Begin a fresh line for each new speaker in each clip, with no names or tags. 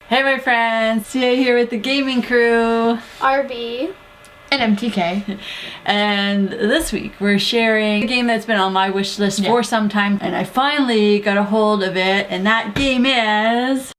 Hey my friends, Tia here with the gaming crew,
RB,
and MTK.
And this week we're sharing a game that's been on my wish list for some time, and I finally got a hold of it, and that game is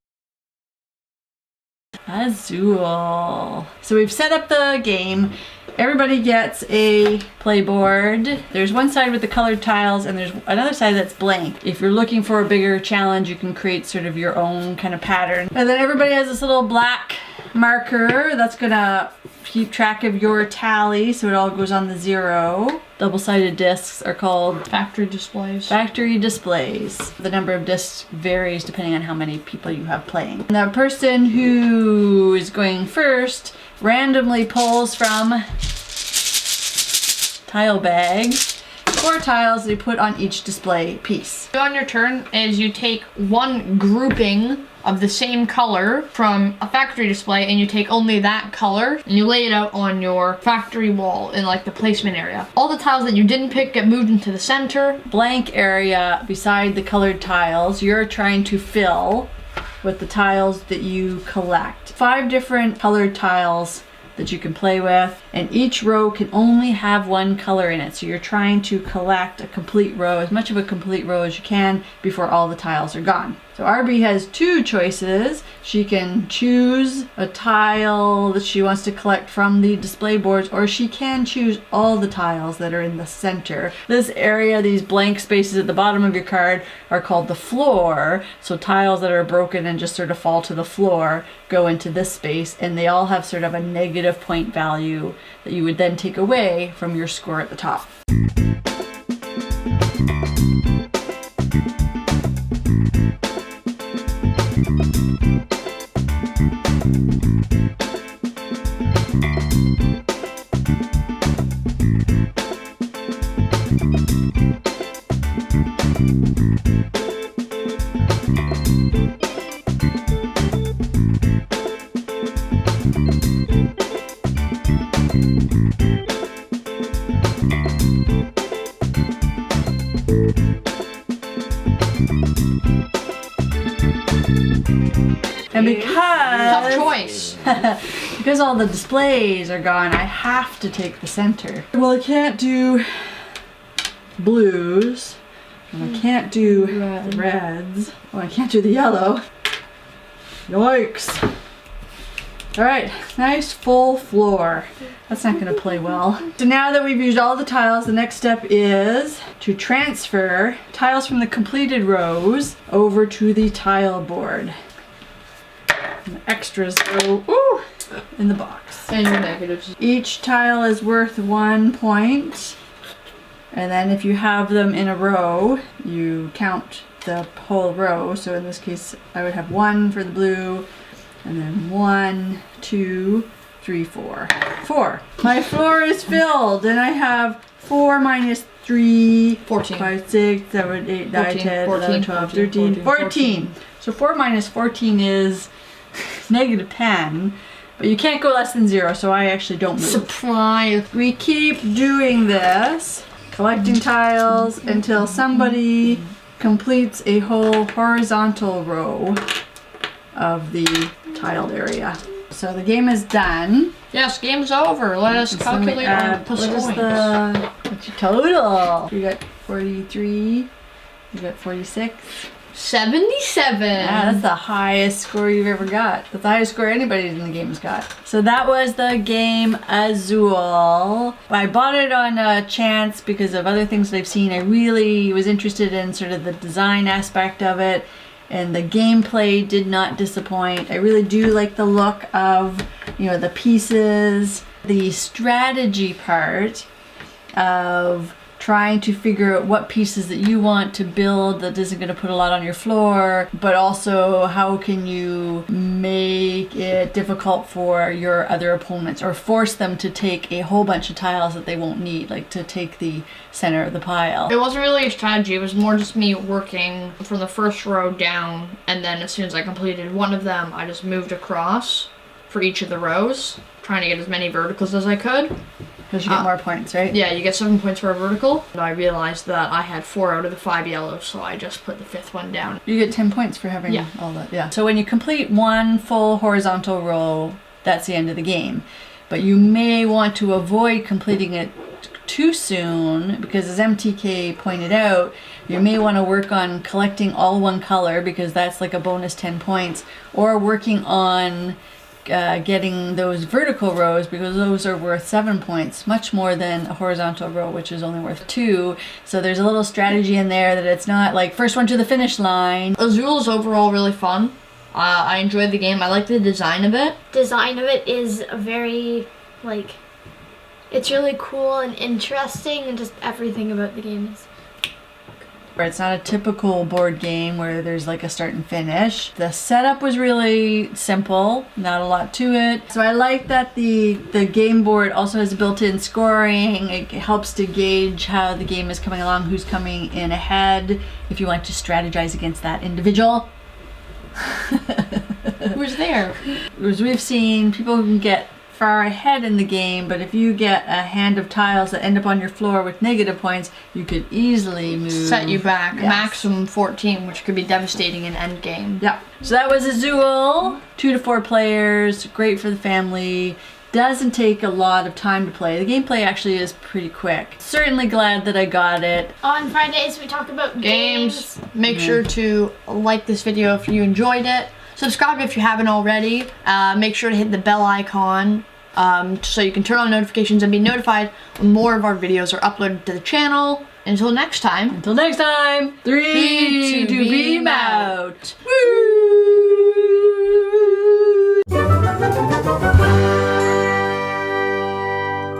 Azul. So we've set up the game. Everybody gets a play board. There's one side with the colored tiles and there's another side that's blank. If you're looking for a bigger challenge, you can create sort of your own kind of pattern. And then everybody has this little black marker that's gonna keep track of your tally, so it all goes on the 0. Double-sided discs are called
Factory displays.
Factory displays. The number of discs varies depending on how many people you have playing. And the person who is going first randomly pulls from tile bags 4 tiles they put on each display piece.
On your turn is you take one grouping of the same color from a factory display and you take only that color and you lay it out on your factory wall in like the placement area. All the tiles that you didn't pick get moved into the center.
Blank area beside the colored tiles you're trying to fill with the tiles that you collect. 5 different colored tiles that you can play with, and each row can only have one color in it, so you're trying to collect a complete row, as much of a complete row as you can before all the tiles are gone. So RB has 2 choices. She can choose a tile that she wants to collect from the display boards, or she can choose all the tiles that are in the center. This area, these blank spaces at the bottom of your card, are called the floor. So tiles that are broken and just sort of fall to the floor go into this space, and they all have sort of a negative point value that you would then take away from your score at the top. And
Tough choice.
because all the displays are gone, I have to take the center. Well, I can't do blues, and I can't do the reds. Oh, I can't do the yellow. Yikes. Alright, nice full floor. That's not going to play well. So now that we've used all the tiles, the next step is to transfer tiles from the completed rows over to the tile board. And the extras go in the box.
And your negatives.
Each tile is worth 1 point. And then if you have them in a row, you count the whole row. So in this case, I would have 1 for the blue, and then 1, 2, 3, 4. 4. My floor is filled, and I have 4 minus 3,
14.
5, 6, 7, 8, 9,
14,
10,
14,
11, 12, 13, 14. So 4 minus 14 is negative 10, but you can't go less than 0, so I actually don't move.
Surprise.
We keep doing this, collecting tiles until somebody completes a whole horizontal row of the tiled area. So the game is done.
Yes, game's over. Let us calculate our
What is
points.
what's your total? You got 43, you got 46.
77.
Yeah, that's the highest score you've ever got. That's the highest score anybody in the game's got. So that was the game Azul. I bought it on a chance because of other things that I've seen. I really was interested in sort of the design aspect of it, and the gameplay did not disappoint. I really do like the look of, the pieces, the strategy part of trying to figure out what pieces that you want to build that isn't going to put a lot on your floor, but also how can you make it difficult for your other opponents or force them to take a whole bunch of tiles that they won't need, like to take the center of the pile.
It wasn't really a strategy, it was more just me working from the first row down, and then as soon as I completed one of them, I just moved across for each of the rows, trying to get as many verticals as I could.
Because you get more points, right?
Yeah, you get 7 points for a vertical. And I realized that I had 4 out of the 5 yellows, so I just put the 5th one down.
You get 10 points for having all that. Yeah. So when you complete one full horizontal row, that's the end of the game. But you may want to avoid completing it too soon because, as MTK pointed out, you may want to work on collecting all one color because that's like a bonus 10 points, or working on getting those vertical rows because those are worth 7 points, much more than a horizontal row, which is only worth 2. So there's a little strategy in there that it's not like first one to the finish line.
Azul is overall really fun. I enjoyed the game. I like the design of it.
Design of it is very, like, it's really cool and interesting, and just everything about the game is.
It's not a typical board game where there's like a start and finish. The setup was really simple, not a lot to it. So I like that the game board also has built-in scoring. It helps to gauge how the game is coming along, who's coming in ahead, if you want to strategize against that individual.
Who's there?
As we've seen, people can get far ahead in the game, but if you get a hand of tiles that end up on your floor with negative points, you could easily move.
Set you back.
Yes.
Maximum 14, which could be devastating in endgame.
Yeah. So that was Azul. 2 to 4 players. Great for the family. Doesn't take a lot of time to play. The gameplay actually is pretty quick. Certainly glad that I got it.
On Fridays, we talk about games.
Make sure to like this video if you enjoyed it. Subscribe if you haven't already. Make sure to hit the bell icon so you can turn on notifications and be notified when more of our videos are uploaded to the channel. Until next time.
Until next time. 3 to beam out. Woo!